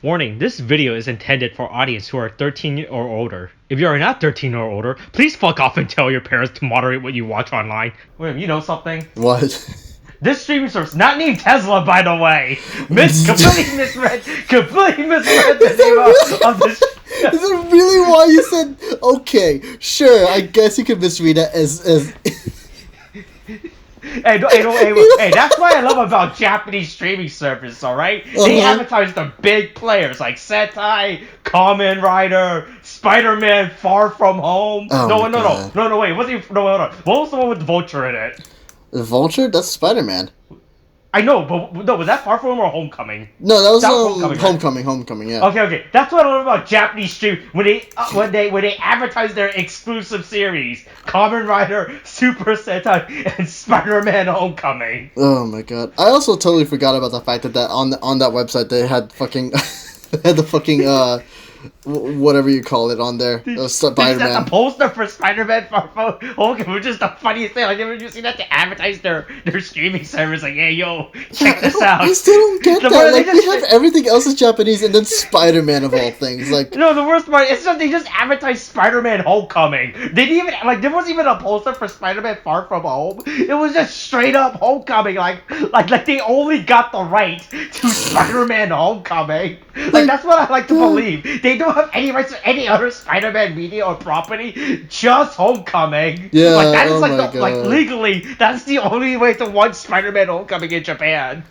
Warning, this video is intended for audience who are 13 or older. If you are not 13 or older, please fuck off and tell your parents to moderate what you watch online. William, you know something? What? This streaming service, not named Tesla, by the way. Completely misread the name of this. Is it really why you said, okay, sure, I guess you could misread it as... Hey, that's what I love about Japanese streaming service, alright? They advertise the big players like Sentai, Kamen Rider, Spider-Man Far From Home. Oh Wait, what was the one with the Vulture in it? The Vulture? That's Spider-Man. I know, but no, was that Far From Home or Homecoming? No, that was Homecoming, yeah. Okay. That's what I love about Japanese stream when they advertise their exclusive series, Kamen Rider, Super Sentai, and Spider-Man Homecoming. Oh my god. I also totally forgot about the fact that on that website they had fucking whatever you call it on there. Spider-Man. That's a poster for Spider-Man Far From Home, which is the funniest thing. Like, never you seen that to advertise their streaming service? Like, hey, yo, check this out. I still don't get that. Like, they have everything else is Japanese, and then Spider-Man of all things. Like, no, the worst part is they just advertised Spider-Man Homecoming. They didn't even there wasn't even a poster for Spider-Man Far From Home. It was just straight up Homecoming. Like they only got the right to Spider-Man Homecoming. Like that's what I like to believe. They don't have any rights to any other Spider-Man media or property, just Homecoming. Yeah, like that is legally, that's the only way to watch Spider-Man Homecoming in Japan.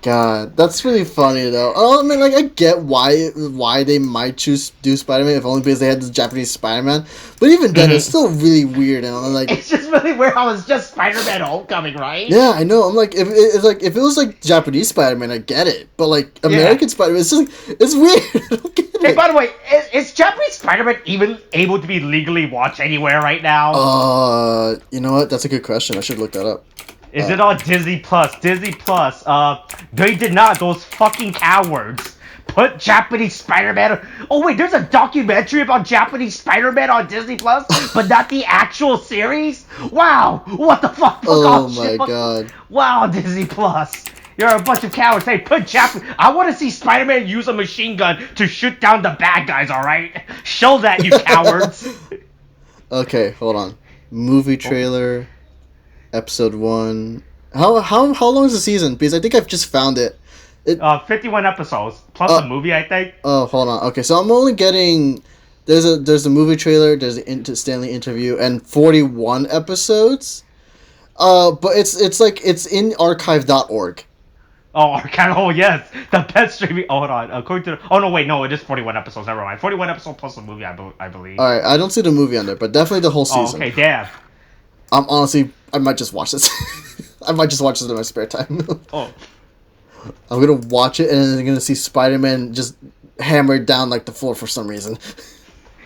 God, that's really funny though. I mean, like, I get why they might choose to do Spider-Man if only because they had the Japanese Spider-Man. But even then, it's still really weird, and I'm like, it's just really weird how it's just Spider-Man Homecoming, right? Yeah, I know. I'm like, if it was like Japanese Spider-Man, I get it. But like American Spider-Man, it's just it's weird. I don't get it. Hey, by the way, is Japanese Spider-Man even able to be legally watched anywhere right now? You know what? That's a good question. I should look that up. Is it on Disney Plus? They did not. Those fucking cowards put Japanese Spider-Man. Oh wait, there's a documentary about Japanese Spider-Man on Disney Plus, but not the actual series. Wow, what the fuck? Oh my god. Wow, Disney Plus. You're a bunch of cowards. Hey, I want to see Spider-Man use a machine gun to shoot down the bad guys. All right, show that, you cowards. Okay, hold on. Movie trailer. Episode 1. How long is the season? Because I think I've just found it. 51 episodes plus a movie, I think. Oh, hold on. Okay, so I'm only getting there's a movie trailer, there's the Stanley interview, and 41 episodes. But it's in archive.org. Oh, archive. Oh yes, the best streaming. Oh, hold on. According to it is 41 episodes. Never mind. 41 episodes plus a movie, I believe. All right, I don't see the movie on there, but definitely the whole season. Oh, okay, damn. Honestly, I might just watch this. I might just watch this in my spare time. Oh. I'm gonna watch it, and then I'm gonna see Spider-Man just hammered down like the floor for some reason.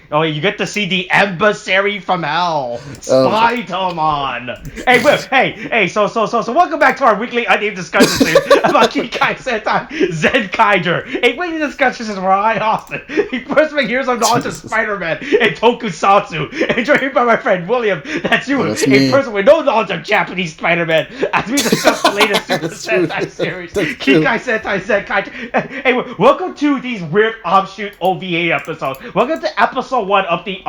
Oh, you get to see the emissary from hell, Spider-Man. Hey, so welcome back to our weekly unnamed discussion about Kikai Sentai Zenkaiger. A weekly discussion is where I, Austin, first make years of knowledge of Spider-Man and tokusatsu, and joined by my friend William, that's you, a person with no knowledge of Japanese Spider-Man, as we discuss the latest Super Sentai series, Kikai Sentai Zenkaiger. Hey, welcome to these weird offshoot OVA episodes. Welcome to episode 1 of the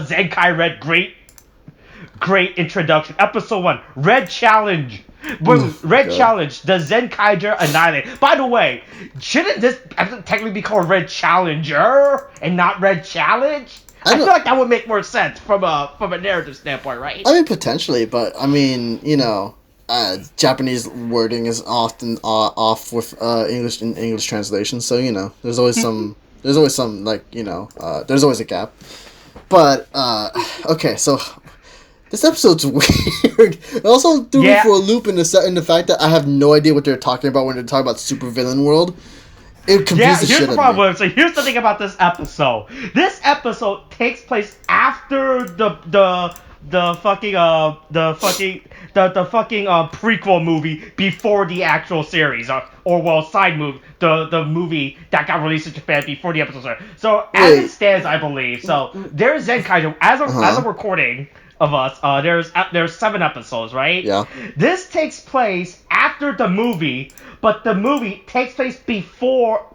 Zenkai Red Great Introduction. Episode 1, Red Challenge. Challenge, the Zenkaiger Annihilated. By the way, shouldn't this technically be called Red Challenger and not Red Challenge? I feel like that would make more sense from a narrative standpoint, right? I mean, potentially, but I mean, you know, Japanese wording is often off with English translation, so you know, there's always some. There's always some, like, you know, there's always a gap. But, okay, so this episode's weird. It also threw me for a loop in the fact that I have no idea what they're talking about when they're talking about supervillain world. It confused the shit out of me. Here's the problem. So here's the thing about this episode. This episode takes place after the the fucking prequel movie before the actual series, or well, side movie, the movie that got released in Japan before the episode started. So as it stands, I believe. So there's Zenkaiger as a recording of us. There's 7 episodes, right? Yeah. This takes place after the movie, but the movie takes place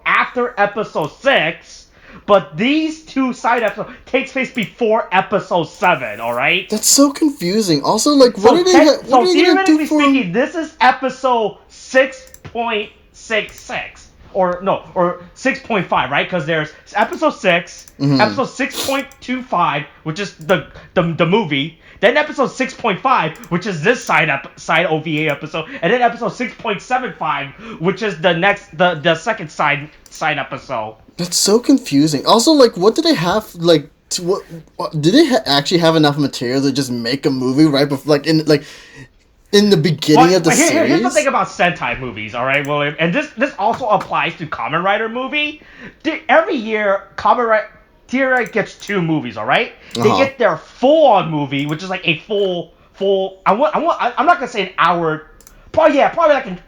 after episode 6. But these 2 side episodes takes place before episode 7, alright? That's so confusing. Also, like, what are they gonna do for... speaking, this is episode 6.66. Or 6.5, right? Because there's episode 6, episode 6.25, which is the movie, then episode 6.5, which is this side OVA episode, and then episode 6.75, which is the second side episode. That's so confusing. Also, like, what do they have, like, did they actually have enough material to just make a movie right before, like, in the beginning of the series? Here's the thing about Sentai movies, alright, William, and this also applies to Kamen Rider movie. Every year, Kamen Rider gets 2 movies, alright? They get their full-on movie, which is like a full. I'm not gonna say an hour. Probably like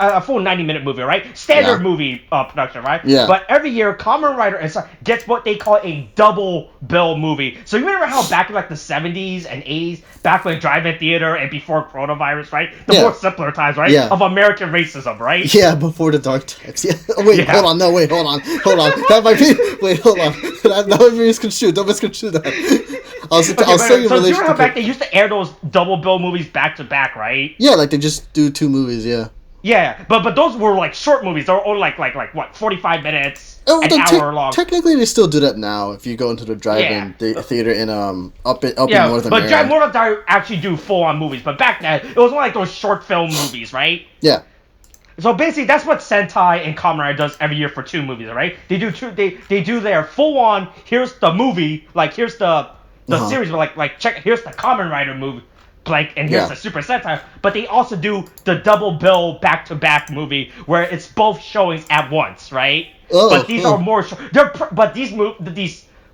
a full 90-minute movie, right? Standard movie production, right? Yeah. But every year, Kamen Rider gets what they call a double bill movie. So you remember how back in like the 70s and 80s, back when drive-in theater and before coronavirus, right? The more simpler times, right? Yeah. Of American racism, right? Yeah, before the dark times. Yeah. Hold on. No, wait, hold on. That might be... Wait, hold on. That might be misconstrued. Don't misconstrue that. I'll say in relation to... So you remember how back they used to air those double bill movies back to back, right? Yeah, like they just do 2 movies, yeah. Yeah, but those were like short movies. They were only like what, 45 minutes, an hour long. Technically, they still do that now. If you go into the drive-in theater in up in North America. But North actually do full-on movies. But back then, it was more like those short film movies, right? Yeah. So basically, that's what Sentai and Kamen Rider does every year for 2 movies, right? They do they do their full-on. Here's the movie, like here's the series, but like check here's the Kamen Rider movie. And here's the Super Sentai, but they also do the double bill back-to-back movie where it's both showings at once, right? But these are more but these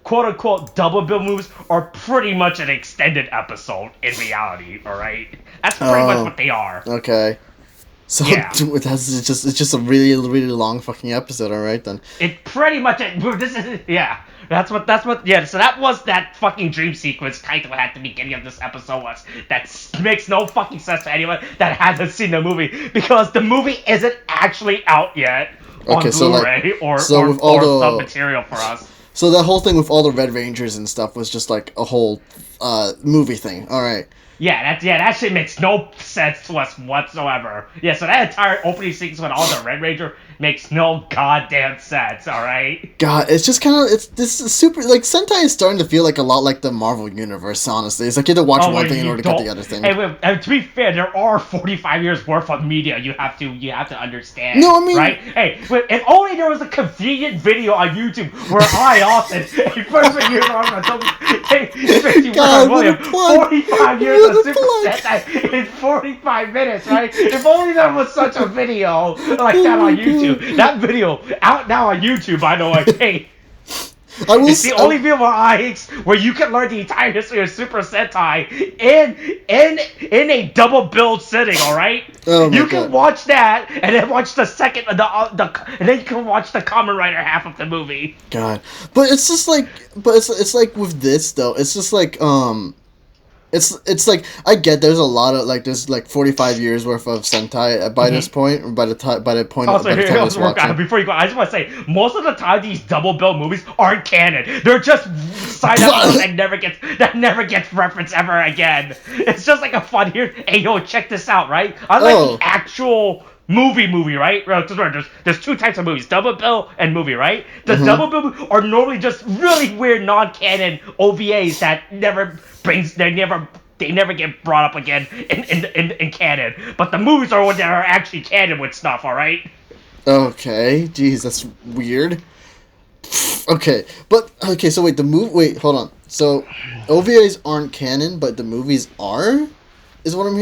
quote-unquote double bill movies are pretty much an extended episode in reality, all right? That's pretty much what they are. Okay. So it's just a really, really long fucking episode, all right then. It pretty much That's what so that was that fucking dream sequence Kaito had at the beginning of this episode that makes no fucking sense to anyone that hasn't seen the movie, because the movie isn't actually out yet on Blu-ray or some material for us. So that whole thing with all the Red Rangers and stuff was just like a whole movie thing, alright. Yeah, that shit makes no sense to us whatsoever. Yeah, so that entire opening sequence with all the Red Ranger makes no goddamn sense, alright? God, it's just kind of, this is super, like, Sentai is starting to feel like a lot like the Marvel Universe, honestly. It's like you have to watch one thing in order to get the other thing. And to be fair, there are 45 years worth of media you have to understand. No, I mean... Right? Hey, if only there was a convenient video on YouTube where I, Austin, a freshman year on William, 45 years of Super Sentai in 45 minutes, right? If only there was such a video like that on YouTube. That video out now on YouTube, by the way. Hey, it's the only video where you can learn the entire history of Super Sentai in a double build sitting. All right, you can watch that and then watch the second and then you can watch the Kamen Rider half of the movie. God, but it's just like, it's like with this though. It's just like It's like, I get there's a lot of, like, there's like 45 years worth of Sentai by this point, or by the point of this watching. Before you go, I just want to say, most of the time these double bill movies aren't canon. They're just side episodes that never gets referenced ever again. It's just like a fun here. Hey, yo, check this out, right? Unlike the actual movie, right? There's 2 types of movies, double bill and movie, right? The double bill are normally just really weird non-canon OVAs that they never get brought up again in canon. But the movies are ones that are actually canon with stuff, alright? Okay, jeez, that's weird. Okay, so wait, hold on. So OVAs aren't canon, but the movies are? Is what I'm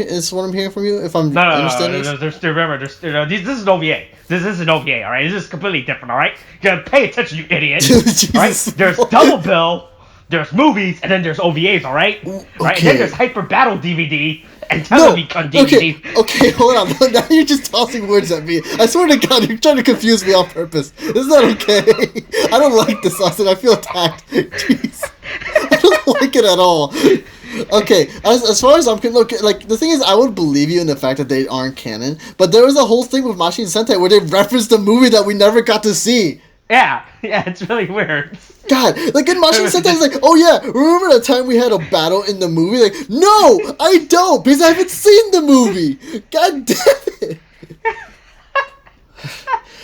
hearing from you? If I'm understanding this? This is an OVA. This is an OVA, all right? This is completely different, all right? You gotta pay attention, you idiot. All right? There's double bill, there's movies, and then there's OVAs, all right? Okay. Right? And then there's Hyper Battle DVD, and tell me Kandini. Okay, hold on. Now you're just tossing words at me. I swear to God, you're trying to confuse me on purpose. This is not okay. I don't like this, Austin. I feel attacked. Jeez. I don't like it at all. Okay, as far as I'm concerned, like, the thing is, I would believe you in the fact that they aren't canon, but there was a whole thing with Machine Sentai where they referenced a movie that we never got to see. Yeah, it's really weird. God, like in Machine Sentai, it's like, oh yeah, remember the time we had a battle in the movie? Like, no, I don't, because I haven't seen the movie. God damn it.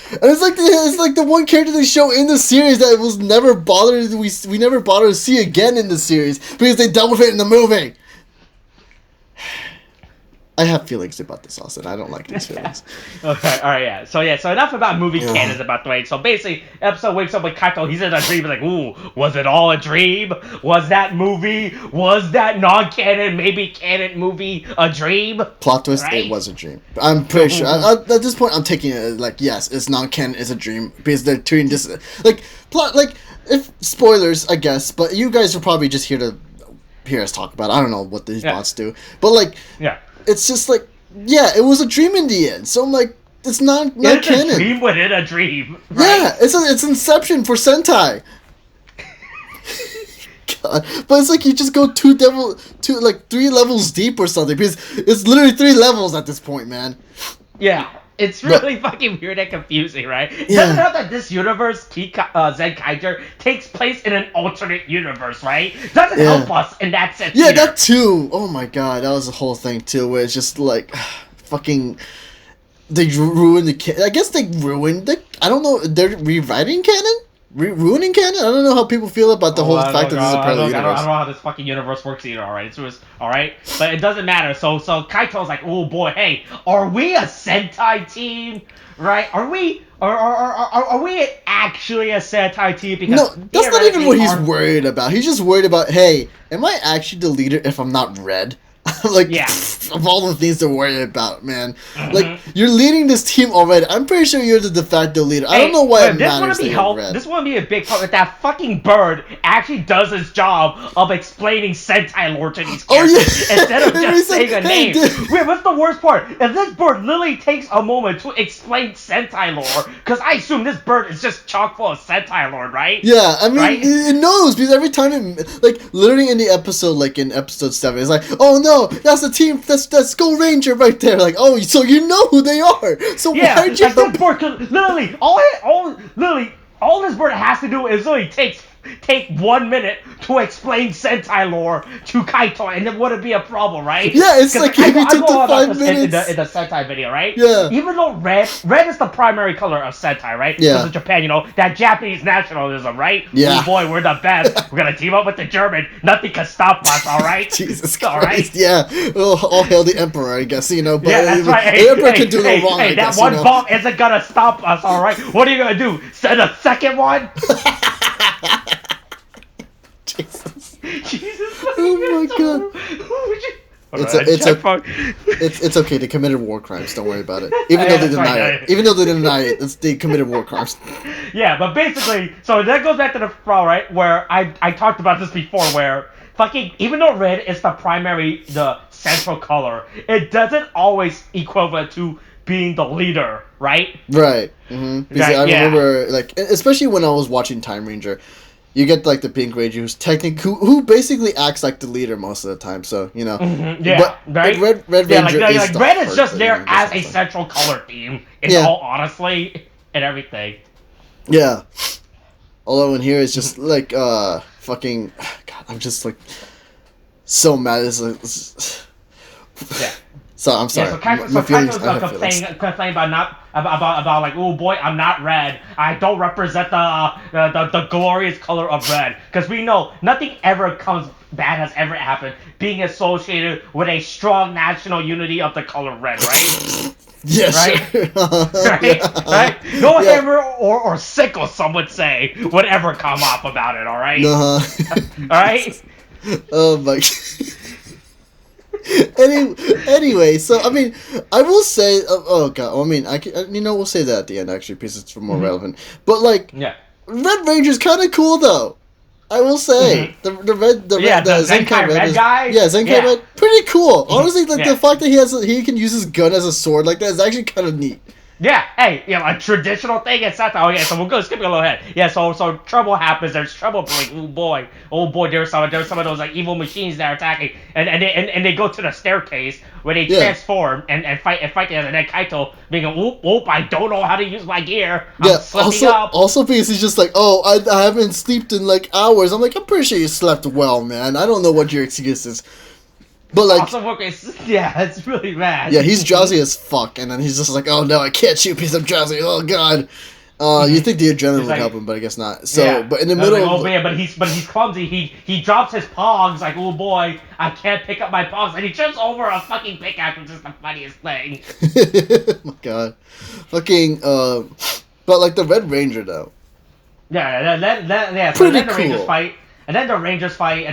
And it's like the one character they show in the series that was never bothered, we never bothered to see again in the series because they dealt with it in the movie. I have feelings about this, Austin. I don't like these feelings. Okay, alright, yeah. So enough about movie canons about the way. So basically, episode wakes up with Kaito, he's in a dream, like, ooh, was it all a dream? Was that movie, was that non-canon, maybe canon movie a dream? Plot twist, right? It was a dream. I'm pretty sure. At this point, I'm taking it like, yes, it's non-canon, it's a dream, because they're treating this, if, spoilers, I guess, but you guys are probably just here to hear us talk about it. I don't know what these bots do, but like, it's just like, yeah, it was a dream in the end. So I'm like, it's not canon. It's a dream within a dream. Right? Yeah, it's Inception for Sentai. God, but it's like you just go 3 levels deep or something, because it's literally 3 levels at this point, man. Yeah. It's really fucking weird and confusing, right? It doesn't help that this universe, Zenkaiger, takes place in an alternate universe, right? Doesn't help us in that sense. Yeah, that too. Oh my god, that was the whole thing too, where it's just like, fucking, they ruined the I guess they ruined the. I don't know. They're rewriting canon. Ruining canon? I don't know how people feel about the whole fact that this is a parallel universe. I don't know how this fucking universe works either, alright? So it's alright? But it doesn't matter. So Kaito's like, oh boy, hey, are we a Sentai team? Right? Are we actually a Sentai team? Because no, that's not even what he's worried about. He's just worried about, hey, am I actually the leader if I'm not red? Like, of all the things to worry about, man. Like, you're leading this team already. I'm pretty sure you're the de facto leader. I don't know why it matters that you're red. This wouldn't be a big part if that fucking bird actually does his job of explaining Sentai lore to these characters instead of just saying a name. Wait, what's the worst part? If this bird literally takes a moment to explain Sentai lore, because I assume this bird is just chock full of Sentai lore, right? Yeah, I mean, it knows, because every time it, like, literally in the episode, like in episode 7, it's like, oh no, that's the team, that's Skull Ranger right there. Like, oh, so you know who they are. So why'd you this bird could literally all this bird has to do is literally take 1 minute to explain Sentai lore to Kaito, and it wouldn't be a problem, right? Yeah, it's like if you took the 5 minutes in the Sentai video, right? Yeah. Even though red is the primary color of Sentai, right? Yeah. Because in Japan, you know, that Japanese nationalism, right? Yeah. Oh boy, we're the best. We're gonna team up with the German. Nothing can stop us, all right? Jesus Christ, yeah. Well, all hail the Emperor, I guess, you know. But yeah, that's right. The Emperor can do no wrong, I guess, that one bomb isn't gonna stop us, all right? What are you gonna do? Send a second one? Jesus. Oh my god. It's okay. They committed war crimes. Don't worry about it. Even though they deny it. Even though they deny it, they committed war crimes. Yeah, but basically, so that goes back to the fall, right? Where I talked about this before, where fucking even though red is the central color, it doesn't always equivalent to being the leader, right? Right. Mm-hmm. Because I remember, like, especially when I was watching Time Ranger. You get, like, the Pink Ranger, who basically acts like the leader most of the time, so, you know. Mm-hmm, yeah, but, right? Red Ranger is the red is just there as a central color theme, in all honesty, and everything. Yeah. Although in here, it's just, like, fucking... God, I'm just, like, so mad. Yeah. So, I'm sorry. Yeah, so Kaito's complaining about like, oh boy, I'm not red. I don't represent the glorious color of red. Because we know nothing ever bad has ever happened being associated with a strong national unity of the color red, right? Yes. Right? Right? No hammer or sickle, some would say, would ever come up about it, alright? Alright? Oh my god. Anyway, so I mean, I will say, oh god, I mean, we'll say that at the end actually, because it's more relevant. But like, Red Ranger's kind of cool though. I will say the Zenkai Red is, guy. yeah, Zenkai Red, pretty cool. Honestly, like Yeah. the fact that he can use his gun as a sword like that is actually kind of neat. Yeah, hey, a traditional thing in Sentai. Oh yeah, so we'll go skipping a little ahead. Yeah, so trouble happens. There's trouble. Like, oh boy, there's some of those like evil machines that are attacking, and they go to the staircase where they transform and fight together. And then Kaito being whoop, I don't know how to use my gear. I'm slipping up. Also because he's just like, oh, I haven't slept in like hours. I'm like, I'm pretty sure you slept well, man. I don't know what your excuse is. But like, also, yeah, it's really bad. Yeah, he's drowsy as fuck, and then he's just like, "Oh no, I can't shoot because I'm drowsy. Oh god." You think the adrenaline would help him, but I guess not. So, yeah. But in the middle, like, man, but he's clumsy. He drops his pogs like, oh boy, I can't pick up my pogs, and he trips over a fucking pickaxe, which is the funniest thing. Oh my god, fucking. But like the Red Ranger though. Yeah, yeah. So pretty then the cool. Rangers fight. And then the Rangers fight,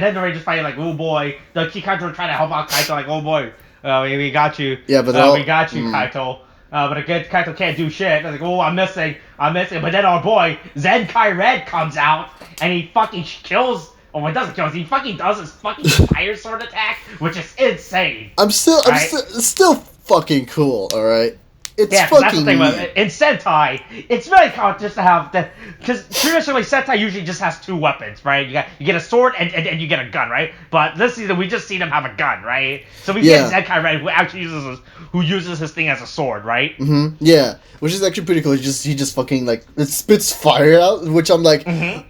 like, oh boy, the Kikai's trying to help out Kaito, like, oh boy, we got you. Yeah, but we got you, Kaito. But again, Kaito can't do shit. Like, oh, I'm missing. But then our boy Zenkai Red comes out and he fucking kills. Oh, he doesn't kill us. He fucking does his fucking fire sword attack, which is insane. I'm still fucking cool. All right. It's fucking that's the thing in Sentai, it's very common just to have that, because traditionally Sentai usually just has two weapons, right? You get a sword and you get a gun, right? But this season we just see them have a gun, right? So we get Zenkai Red who actually uses his thing as a sword, right? Mm-hmm. Yeah, which is actually pretty cool. He just fucking like it spits fire out, which I'm like, I'm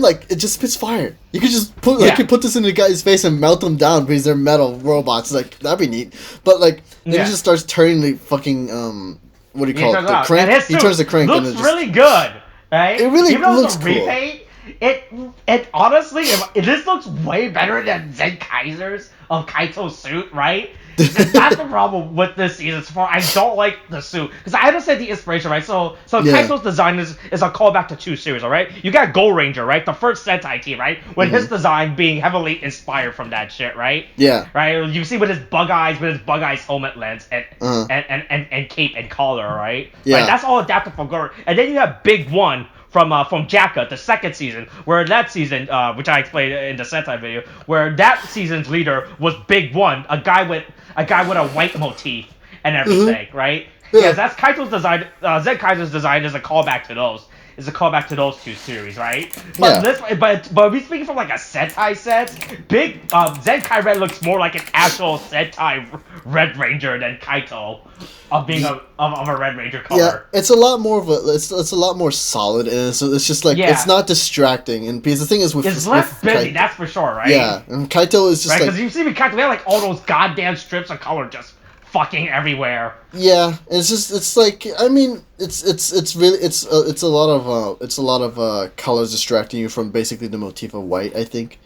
like it just spits fire. You could just put you put this in the guy's face and melt them down because they're metal robots. Like that'd be neat. But like then he just starts turning the fucking what do you call it? The crank. He turns the crank. Looks and it really good, right? It really even looks the cool. Repaint, it honestly, this looks way better than Zenkaiger's of Kaito's suit, right? That's the problem with this season so far. I don't like the suit because I understand the inspiration, right? So Kaito's design is a callback to two series, all right? You got Gold Ranger, right? The first Sentai team, right? With his design being heavily inspired from that shit, right? Yeah. Right. You see with his bug eyes helmet lens and cape and collar, right? Yeah. Right? That's all adapted from Gold. And then you have Big One from Jacka, the second season, where that season, which I explained in the Sentai video, where that season's leader was Big One, a guy with a white motif and everything, right? Yeah, that's Kaito's design. Zenkaiger's design is a callback to those. Is a callback to those two series, right? But we speaking from like a Sentai sense, big Zenkai Red looks more like an actual Sentai Red Ranger than Kaito of being of a Red Ranger color. Yeah, it's a lot more of it's a lot more solid, and so it's just like it's not distracting. And because the thing is it's less busy, that's for sure, right? Yeah, and Kaito is just because you see with Kaito, we have like all those goddamn strips of color just fucking everywhere. Yeah, it's like I mean it's really it's a lot of colors distracting you from basically the motif of white, I think.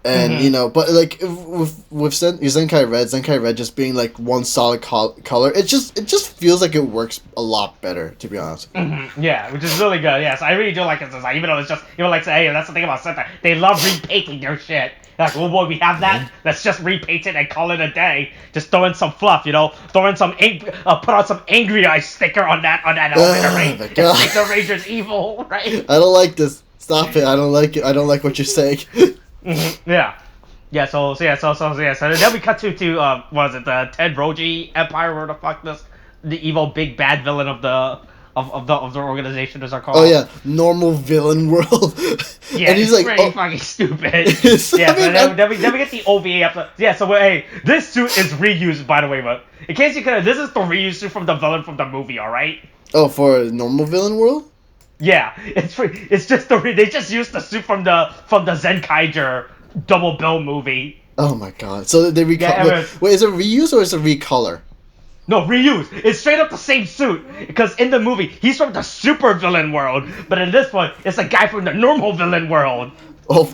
And but like with Zenkai Red just being like one solid color, it just feels like it works a lot better, to be honest. Yeah, which is really good. Yes, I really do like it design, even though it's just like say, hey, that's the thing about Sentai, they love repainting their shit. Like, oh boy, we have that. Let's just repaint it and call it a day. Just throw in some fluff, throw in some put on some angry eye sticker on that elevator, right? Make the Rangers evil, right? I don't like this. Stop it. I don't like it. I don't like what you're saying. Yeah. Yeah, so then we cut to what is it, the Ted Roji Empire, where the fuck the evil big bad villain of the organization is called. Oh yeah, normal villain world. Yeah, and he's like pretty fucking stupid. Then we get the OVA episode. Yeah, so hey, this suit is reused, by the way, but in case you couldn't, this is the reused suit from the villain from the movie, all right? Oh, for normal villain world? Yeah, it's just they just used the suit from the Zenkaiger double bill movie. Oh my god! So they wait, is it reuse or is it recolor? No, reuse. It's straight up the same suit. Because in the movie, he's from the super villain world. But in this one, it's a guy from the normal villain world. Oh.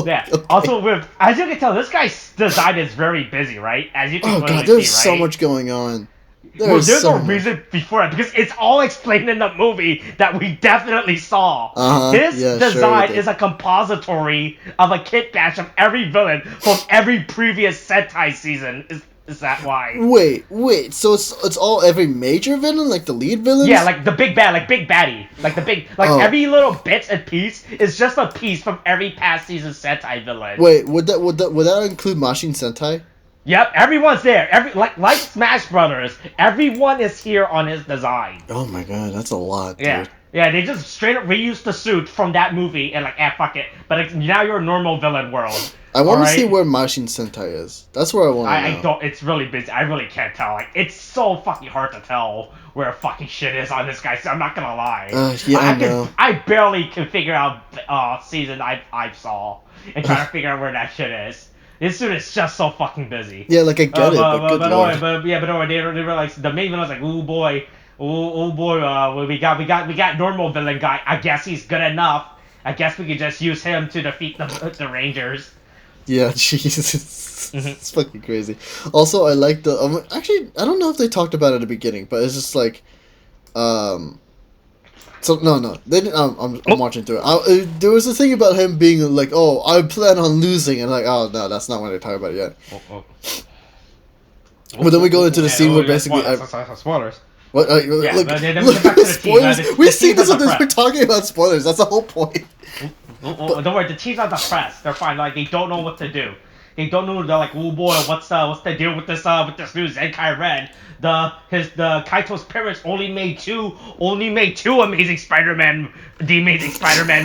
Yeah. Okay. Also, as you can tell, this guy's design is very busy, right? As you can clearly there's see, right? so much going on. There's a reason before it, because it's all explained in the movie that we definitely saw. His design is a compository of a kit bash of every villain from every previous Sentai season. Is that why? Wait. So it's all every major villain, like the lead villains? Yeah, like the big bad, like big baddie, like the big, like every little bits and piece is just a piece from every past season Sentai villain. Wait, would that include Machine Sentai? Yep, everyone's there. Like Smash Brothers, everyone is here on his design. Oh my god, that's a lot, dude. Yeah. Yeah, they just straight up reused the suit from that movie and like, fuck it. But now you're a normal villain world. I want to see where Machine Sentai is. That's where I want to know. I don't. It's really busy. I really can't tell. Like, it's so fucking hard to tell where fucking shit is on this guy. So I'm not gonna lie. I know. I barely can figure out season I saw and try to figure out where that shit is. This suit is just so fucking busy. Yeah, like I get it, but good lord. But they were like the main villain was like, ooh boy. We got normal villain guy. I guess he's good enough. I guess we could just use him to defeat the Rangers. Yeah, Jesus, it's fucking crazy. Also, I like the actually, I don't know if they talked about it at the beginning, but it's just like, so no, they didn't. I'm watching through it. There was a thing about him being like, oh, I plan on losing, and like, oh no, that's not what they're talking about yet. But then we go into the scene where basically spoilers. What? Yeah, look, back to the spoilers. team. We've seen this. We're talking about spoilers. That's the whole point. Don't worry. The team's not depressed. They're fine. Like they don't know what to do. They don't know. They're like, oh boy, what's the deal with this new Zenkai Red? The Kaito's parents only made two Amazing Spider-Man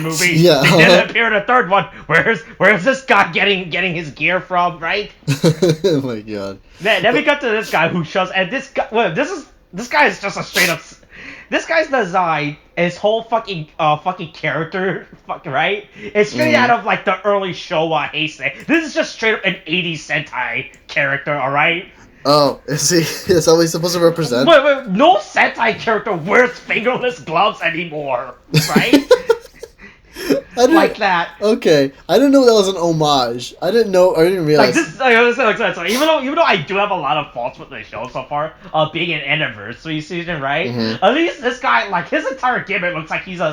movies. Yeah. They didn't appear in a third one. Where's this guy getting his gear from? Right? Oh my god. Then we got to this guy who shows, and this guy is just a straight up. This guy's design, his whole fucking character, right? It's straight out of like the early Showa Heisei. This is just straight up an 80s Sentai character, alright? Oh, is he? Is that what he's supposed to represent? Wait, no Sentai character wears fingerless gloves anymore, right? Like that. Okay, I didn't know that was an homage. I didn't realize. Even though I do have a lot of faults with the show so far, being an anniversary season, right? Mm-hmm. At least this guy, like his entire gimmick looks like he's an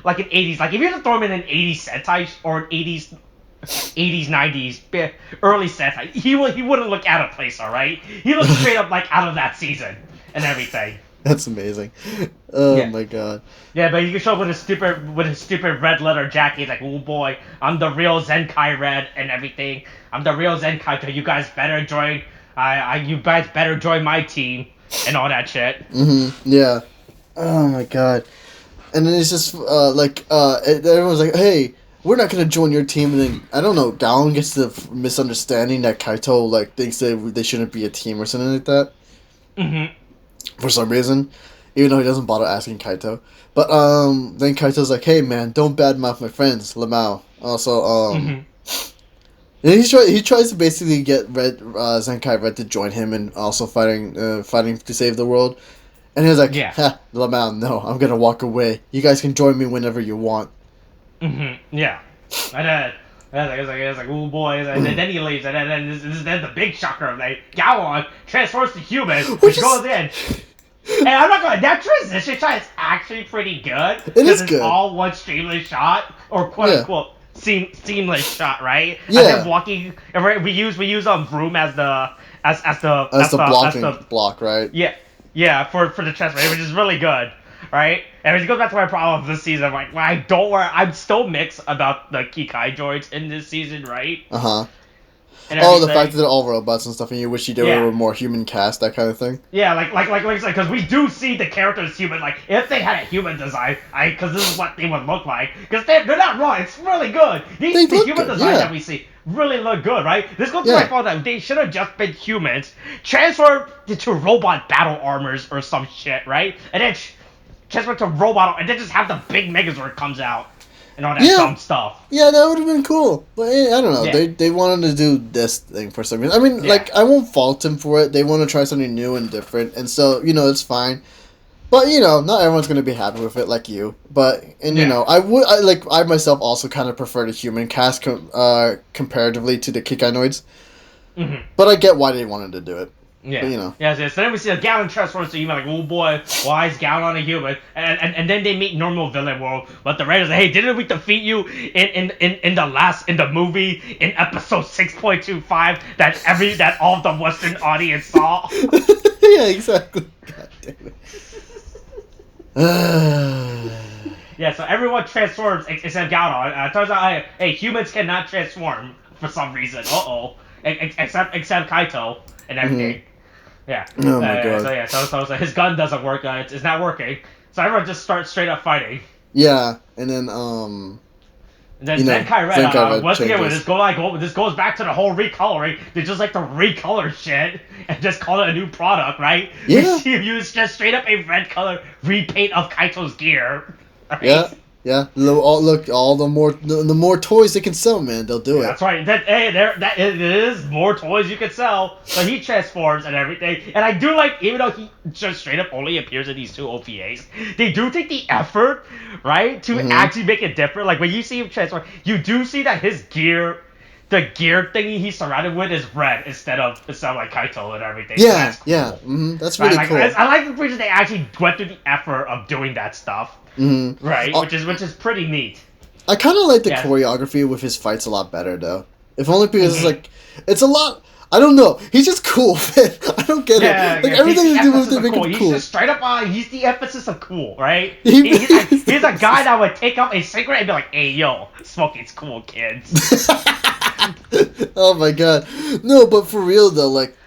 80s. Like if you had to throw him in an 80s Sentai or an 80s 90s early Sentai, he wouldn't look out of place. All right, he looks straight up like out of that season and everything. That's amazing. Oh my god. Yeah, but you can show up with his stupid red leather jacket, like, oh boy, I'm the real Zenkai Red and everything. I'm the real Zenkai, so you guys better join. You guys better join my team and all that shit. Yeah. Oh my god. And then it's just everyone's like, hey, we're not gonna join your team. And then I don't know, Gaon gets the misunderstanding that Kaito like thinks that they shouldn't be a team or something like that. For some reason, even though he doesn't bother asking Kaito. But then Kaito's like, hey man, don't badmouth my friends, Lamau. Also, and he tries to basically get Zenkai Red to join him and also fighting to save the world. And he's like, ha, Lamau, no, I'm gonna walk away. You guys can join me whenever you want. Yeah. And it's like, oh boy, and then he leaves, and then the big shocker, like, Gaon transforms to human, which goes in. And I'm not gonna, that transition shot is actually pretty good. It is good. It's all one streamless shot, or quote unquote seamless shot, right? Yeah. And then walking, we use Vroom as the block, right? Yeah, for the transfer, which is really good. Right? And it goes back to my problem this season. I'm like, well, I'm still mixed about the Kikai droids in this season, right? The fact that they're all robots and stuff, and you wish they were more human cast, that kind of thing. Yeah, like because we do see the characters human. Like, if they had a human design, because this is what they would look like. Because they're not wrong. It's really good. The human design that we see really look good, right? This goes to my fault that they should have just been humans, transferred into robot battle armors or some shit, right? And then transfer to robot, and then just have the big Megazord comes out and all that dumb stuff. Yeah, that would have been cool. But I don't know. Yeah. They wanted to do this thing for some reason. I mean, I won't fault them for it. They want to try something new and different, and so it's fine. But not everyone's gonna be happy with it, like you. But I myself also kind of prefer the human cast comparatively to the Kikainoids. But I get why they wanted to do it. Yeah. But, you know. Yeah, so then we see a Gallon transforms to human, like, oh boy, why is Gallon a human? And then they meet normal villain world, but the Raiders like, hey, didn't we defeat you in the movie in episode 6.25 that all the Western audience saw? Yeah, exactly. God damn it. Yeah, so everyone transforms except Gallon. Turns out, hey, humans cannot transform for some reason. Except Kaito and everything. Yeah. Oh my god. So his gun doesn't work. It's not working. So everyone just starts straight up fighting. Yeah, and then Zenkai Red. Zenkai Red Once again, changes. this goes back to the whole recoloring. They just like to recolor shit and just call it a new product, right? Yeah. We see him use just straight up a red color repaint of Kaito's gear. Right? Yeah. All the more toys they can sell, man, they'll do it. That's right. It is more toys you can sell. So he transforms and everything. And I do like, even though he just straight up only appears in these two OVAs, they do take the effort, right, to actually make it different. Like when you see him transform, you do see that his gear, the gear thingy he's surrounded with is red instead of like Kaito and everything. Yeah, so that's cool. That's really cool. I like the reason they actually went through the effort of doing that stuff. Right, which is pretty neat. I kind of like the choreography with his fights a lot better, though. If only because it's like, it's a lot. I don't know. He's just cool, man. I don't get it. Like everything they do with him, make him cool. He's just straight up. He's the emphasis of cool, right? He's a guy that would take up a cigarette and be like, "Hey, yo, smoking's cool, kids." Oh my god, no, but for real though, like.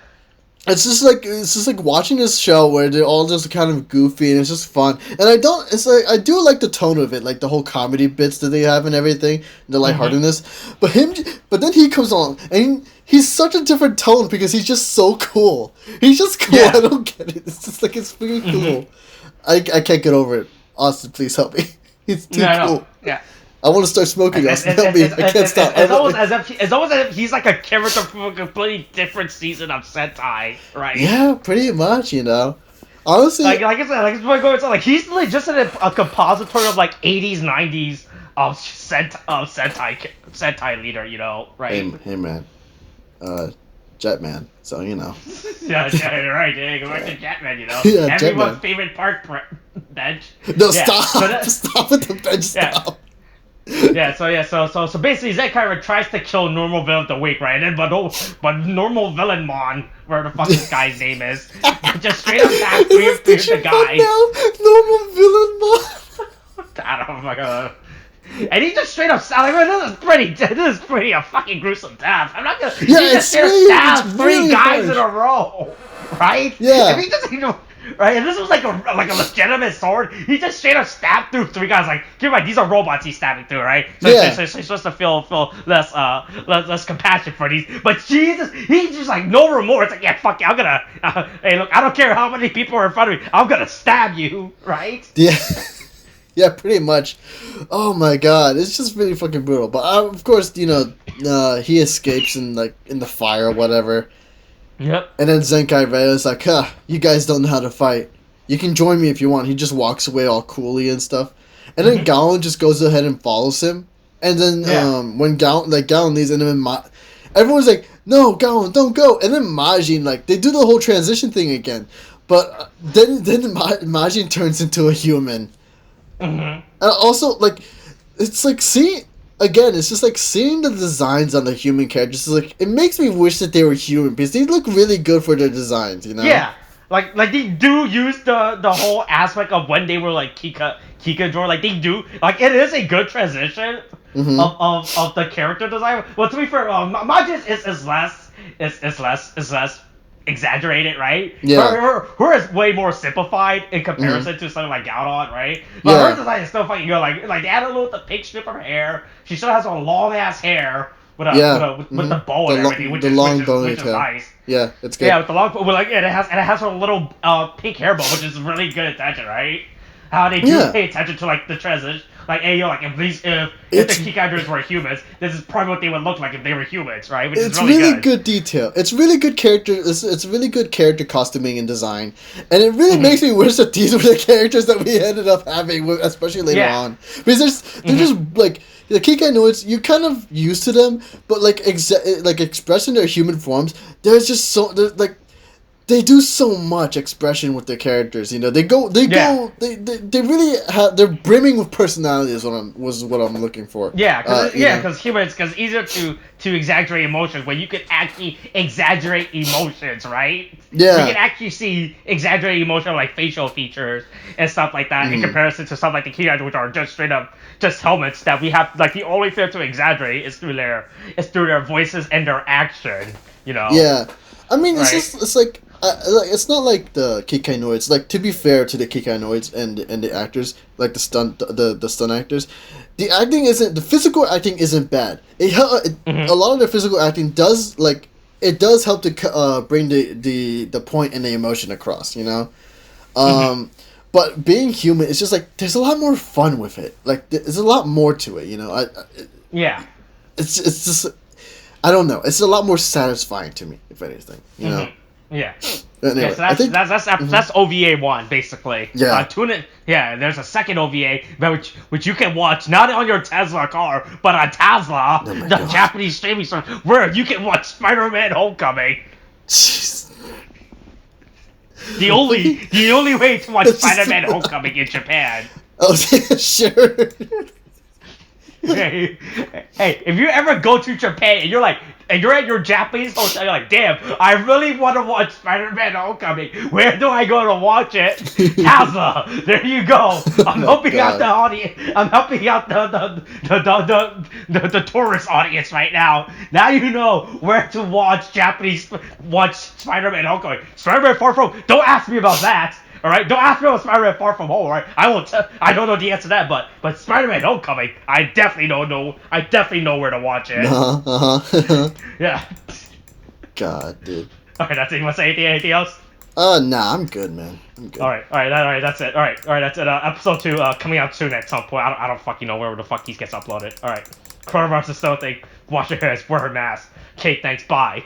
It's just like watching this show where they're all just kind of goofy and it's just fun. And I do like the tone of it, like the whole comedy bits that they have and everything, the lightheartedness. But then he comes on and he's such a different tone because he's just so cool. He's just cool. Yeah. I don't get it. It's just like it's freaking cool. I can't get over it. Austin, please help me. He's too cool. No. Yeah. I want to start smoking. Austin, help me. I can't stop. It's almost as if he's like a character from a completely different season of Sentai, right? Yeah, pretty much. Honestly, like he's like just a compository of like 80s, 90s of Sentai leader, right? Hey man, Jetman. So Yeah, right. Yeah, go back to Jetman. Yeah, everyone's Jetman. favorite park bench. No, stop! Stop with the bench. Stop. So basically Zenkai tries to kill normal villain of the week, right? And then but normal villain Mon, where the fuck this guy's name is, just straight up attacks the guy. Normal villain Mon. I don't know. And he just straight up like, this is pretty a fucking gruesome death. I'm not gonna. Yeah, he just straight up stabbed three guys in a row, right? Yeah. If he just right, and this was like a legitimate sword. He just straight up stabbed through three guys. Like, keep in mind, these are robots he's stabbing through, right? So you're supposed to feel less compassion for these. But Jesus, he's just like no remorse. Like, yeah, fuck you, I'm gonna. Hey, look, I don't care how many people are in front of me. I'm gonna stab you, right? Yeah. Yeah, pretty much. Oh my god, it's just really fucking brutal. But of course, he escapes in the fire or whatever. Yep. And then Zenkai Red is like, you guys don't know how to fight. You can join me if you want. He just walks away all coolly and stuff. And then Gallon just goes ahead and follows him. And then when Gallon leaves, and then everyone's like, no, Gallon, don't go. And then Majin, they do the whole transition thing again. But then Majin turns into a human. And also, it's like seeing... Again, it's just like seeing the designs on the human characters. It makes me wish that they were human because they look really good for their designs, Yeah, like they do use the whole aspect of when they were like Kikajor. Like they do, it is a good transition of the character design. Well, to be fair, Majin is less exaggerated, right? Yeah. Her is way more simplified in comparison to something like Gaudon, right? But her design is still fucking good. Like they added a little the pink strip of her hair. She still has a long ass hair with the bow and everything, which is nice. Yeah, it's good. Yeah, with the long, it has her little pink hair bow, which is really good attention, right? How they do pay attention to the transition. Like, hey, yo, if the Kikaigers were humans, this is probably what they would look like if they were humans, right? Which it's is really good detail. It's really good character. It's really good character costuming and design, and it really makes me wish that these were the characters that we ended up having, especially later on, because they're just the Kikai Noids. You're kind of used to them, but expressing their human forms, there's just they do so much expression with their characters. You know, they really have. They're brimming with personality. Is what I'm looking for. Yeah, because humans, because easier to exaggerate emotions when you can actually exaggerate emotions, right? Yeah. We can actually see exaggerated emotion like facial features and stuff like that in comparison to stuff like the Kikai, which are just straight up just helmets that we have. Like the only thing to exaggerate is through their voices and their action. You know. Yeah, I mean, Right. it's like it's not like the Kikainoids. Like, to be fair to the Kikainoids and the actors, like the stunt actors, the physical acting isn't bad. A lot of the physical acting does help to bring the point and the emotion across. You know, but being human, it's just like there's a lot more fun with it. Like there's a lot more to it. You know, Yeah. it's just. I don't know. It's a lot more satisfying to me, if anything. You know. Yeah. Anyway, Yeah, so that's OVA 1 basically. Yeah. Tune it. Yeah, there's a second OVA which you can watch not on your Tesla car, but on Tesla, the God. Japanese streaming service, where you can watch Spider-Man: Homecoming. Jeez. The only way to watch That's just- Spider-Man: Homecoming in Japan. Oh, sure. Hey, if you ever go to Japan and you're at your Japanese hotel, you're like, damn, I really want to watch Spider-Man: Homecoming. Where do I go to watch it? Tesla. There you go. I'm helping out the audience. I'm helping out the tourist audience right now. Now you know where to watch Spider-Man: Homecoming. Spider-Man: Far From Home. Don't ask me about that. All right, don't ask me about Spider-Man: Far From Home. All right, I don't know the answer to that, but Spider-Man: Homecoming, I definitely don't know. I definitely know where to watch it. Yeah. God, dude. All right, that's it. You want to say anything else? Nah, I'm good, man. I'm good. All right, that's it. All right, that's it. Episode 2 coming out soon at some point. I don't fucking know where the fuck these gets uploaded. All right, coronavirus is still a thing. Wash your hands, wear a mask. Okay, thanks. Bye.